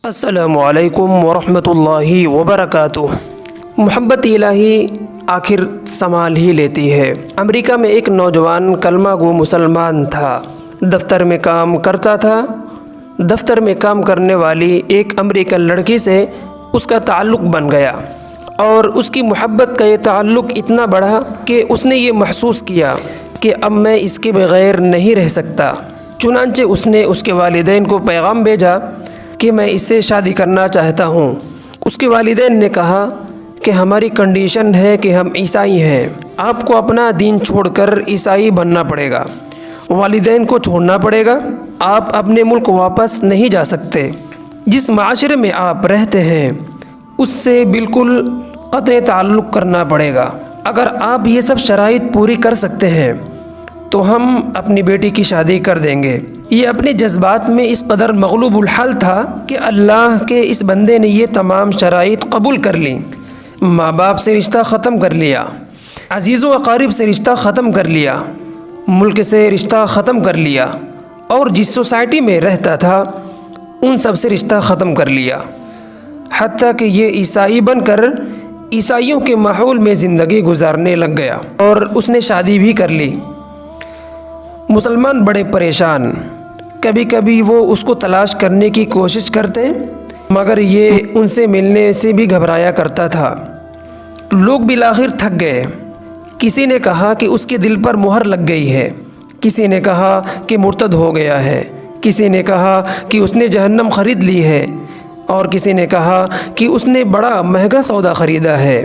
السلام علیکم ورحمۃ اللہ وبرکاتہ۔ محبت الہی آخر سنبھال ہی لیتی ہے۔ امریکہ میں ایک نوجوان کلمہ گو مسلمان تھا۔ دفتر میں کام کرتا تھا۔ دفتر میں کام کرنے والی ایک امریکن لڑکی سے اس کا تعلق بن گیا اور اس کی محبت کا یہ تعلق اتنا بڑھا کہ اس نے یہ محسوس کیا کہ اب میں اس کے بغیر نہیں رہ سکتا۔ چنانچہ اس نے اس کے والدین کو پیغام بھیجا کہ میں اس سے شادی کرنا چاہتا ہوں۔ اس کے والدین نے کہا کہ ہماری کنڈیشن ہے کہ ہم عیسائی ہیں، آپ کو اپنا دین چھوڑ کر عیسائی بننا پڑے گا، والدین کو چھوڑنا پڑے گا، آپ اپنے ملک واپس نہیں جا سکتے، جس معاشرے میں آپ رہتے ہیں اس سے بالکل قطع تعلق کرنا پڑے گا۔ اگر آپ یہ سب شرائط پوری کر سکتے ہیں تو ہم اپنی بیٹی کی شادی کر دیں گے۔ یہ اپنے جذبات میں اس قدر مغلوب الحال تھا کہ اللہ کے اس بندے نے یہ تمام شرائط قبول کر لیں۔ ماں باپ سے رشتہ ختم کر لیا، عزیز و اقارب سے رشتہ ختم کر لیا، ملک سے رشتہ ختم کر لیا، اور جس سوسائٹی میں رہتا تھا ان سب سے رشتہ ختم کر لیا، حتیٰ کہ یہ عیسائی بن کر عیسائیوں کے ماحول میں زندگی گزارنے لگ گیا اور اس نے شادی بھی کر لی۔ مسلمان بڑے پریشان، کبھی کبھی وہ اس کو تلاش کرنے کی کوشش کرتے مگر یہ ان سے ملنے سے بھی گھبرایا کرتا تھا۔ لوگ بالآخر تھک گئے۔ کسی نے کہا کہ اس کے دل پر مہر لگ گئی ہے، کسی نے کہا کہ مرتد ہو گیا ہے، کسی نے کہا کہ اس نے جہنم خرید لی ہے، اور کسی نے کہا کہ اس نے بڑا مہنگا سودا خریدا ہے۔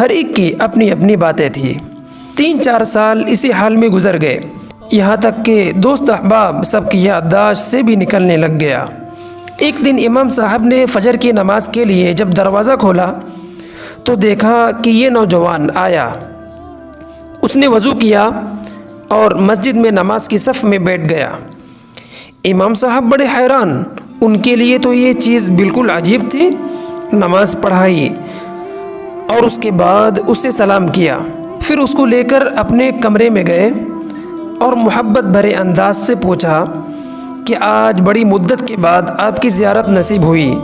ہر ایک کی اپنی اپنی باتیں تھیں۔ 3-4 سال اسی حال میں گزر گئے، یہاں تک کہ دوست احباب سب کی یادداشت سے بھی نکلنے لگ گیا۔ ایک دن امام صاحب نے فجر کی نماز کے لیے جب دروازہ کھولا تو دیکھا کہ یہ نوجوان آیا۔ اس نے وضو کیا اور مسجد میں نماز کی صف میں بیٹھ گیا۔ امام صاحب بڑے حیران، ان کے لیے تو یہ چیز بالکل عجیب تھی۔ نماز پڑھائی اور اس کے بعد اس سے سلام کیا، پھر اس کو لے کر اپنے کمرے میں گئے اور محبت بھرے انداز سے پوچھا کہ آج بڑی مدت کے بعد آپ کی زیارت نصیب ہوئی۔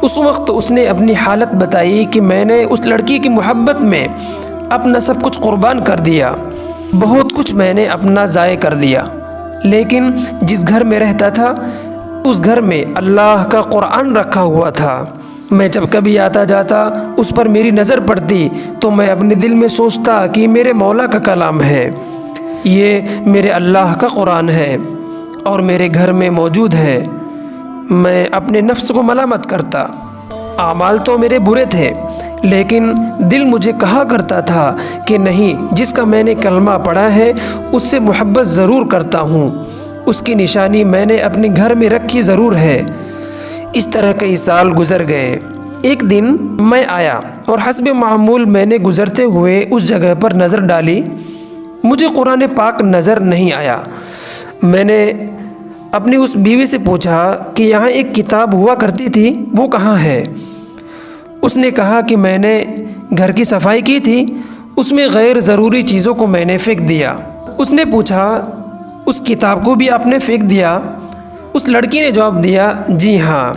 اس وقت اس نے اپنی حالت بتائی کہ میں نے اس لڑکی کی محبت میں اپنا سب کچھ قربان کر دیا، بہت کچھ میں نے اپنا ضائع کر دیا، لیکن جس گھر میں رہتا تھا اس گھر میں اللہ کا قرآن رکھا ہوا تھا۔ میں جب کبھی آتا جاتا اس پر میری نظر پڑتی تو میں اپنے دل میں سوچتا کہ یہ میرے مولا کا کلام ہے، یہ میرے اللہ کا قرآن ہے اور میرے گھر میں موجود ہے۔ میں اپنے نفس کو ملامت کرتا، اعمال تو میرے برے تھے لیکن دل مجھے کہا کرتا تھا کہ نہیں، جس کا میں نے کلمہ پڑھا ہے اس سے محبت ضرور کرتا ہوں، اس کی نشانی میں نے اپنے گھر میں رکھی ضرور ہے۔ اس طرح کئی سال گزر گئے۔ ایک دن میں آیا اور حسب معمول میں نے گزرتے ہوئے اس جگہ پر نظر ڈالی، مجھے قرآن پاک نظر نہیں آیا۔ میں نے اپنی اس بیوی سے پوچھا کہ یہاں ایک کتاب ہوا کرتی تھی، وہ کہاں ہے؟ اس نے کہا کہ میں نے گھر کی صفائی کی تھی، اس میں غیر ضروری چیزوں کو میں نے پھینک دیا۔ اس نے پوچھا اس کتاب کو بھی آپ نے پھینک دیا؟ اس لڑکی نے جواب دیا جی ہاں۔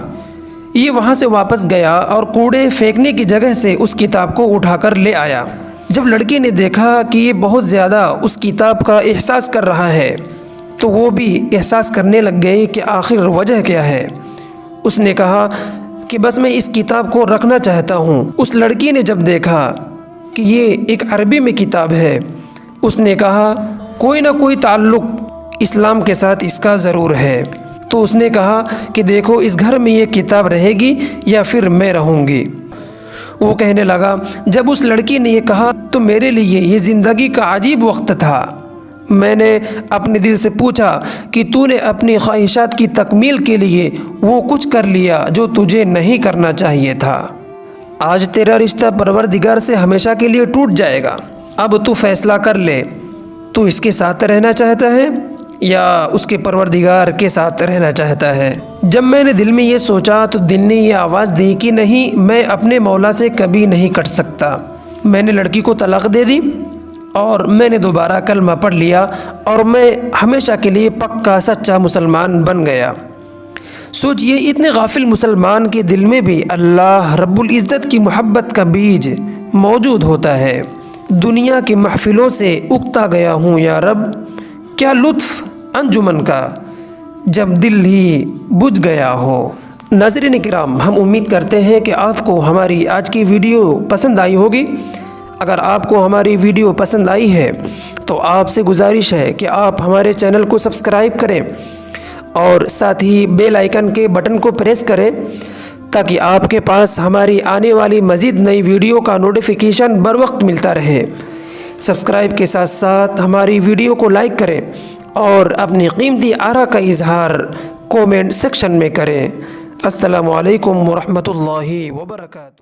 یہ وہاں سے واپس گیا اور کوڑے پھینکنے کی جگہ سے اس کتاب کو اٹھا کر لے آیا۔ جب لڑکی نے دیکھا کہ یہ بہت زیادہ اس کتاب کا احساس کر رہا ہے تو وہ بھی احساس کرنے لگ گئی کہ آخر وجہ کیا ہے۔ اس نے کہا کہ بس میں اس کتاب کو رکھنا چاہتا ہوں۔ اس لڑکی نے جب دیکھا کہ یہ ایک عربی میں کتاب ہے، اس نے کہا کوئی نہ کوئی تعلق اسلام کے ساتھ اس کا ضرور ہے۔ تو اس نے کہا کہ دیکھو، اس گھر میں یہ کتاب رہے گی یا پھر میں رہوں گی۔ وہ کہنے لگا جب اس لڑکی نے یہ کہا تو میرے لیے یہ زندگی کا عجیب وقت تھا۔ میں نے اپنے دل سے پوچھا کہ تو نے اپنی خواہشات کی تکمیل کے لیے وہ کچھ کر لیا جو تجھے نہیں کرنا چاہیے تھا۔ آج تیرا رشتہ پروردگار سے ہمیشہ کے لیے ٹوٹ جائے گا۔ اب تو فیصلہ کر لے، تو اس کے ساتھ رہنا چاہتا ہے یا اس کے پروردگار کے ساتھ رہنا چاہتا ہے؟ جب میں نے دل میں یہ سوچا تو دل نے یہ آواز دی کہ نہیں، میں اپنے مولا سے کبھی نہیں کٹ سکتا۔ میں نے لڑکی کو طلاق دے دی اور میں نے دوبارہ کلمہ پڑھ لیا اور میں ہمیشہ کے لیے پکا سچا مسلمان بن گیا۔ سوچئے اتنے غافل مسلمان کے دل میں بھی اللہ رب العزت کی محبت کا بیج موجود ہوتا ہے۔ دنیا کی محفلوں سے اکتا گیا ہوں یا رب، کیا لطف انجمن کا جب دل ہی بجھ گیا ہو۔ ناظرین کرام، ہم امید کرتے ہیں کہ آپ کو ہماری آج کی ویڈیو پسند آئی ہوگی۔ اگر آپ کو ہماری ویڈیو پسند آئی ہے تو آپ سے گزارش ہے کہ آپ ہمارے چینل کو سبسکرائب کریں اور ساتھ ہی بیل آئیکن کے بٹن کو پریس کریں تاکہ آپ کے پاس ہماری آنے والی مزید نئی ویڈیو کا نوٹیفیکیشن بر وقت ملتا رہے۔ سبسکرائب کے ساتھ ساتھ ہماری ویڈیو کو لائک کریں اور اپنی قیمتی آراء کا اظہار کومنٹ سیکشن میں کریں۔ السلام علیکم ورحمۃ اللہ وبرکاتہ۔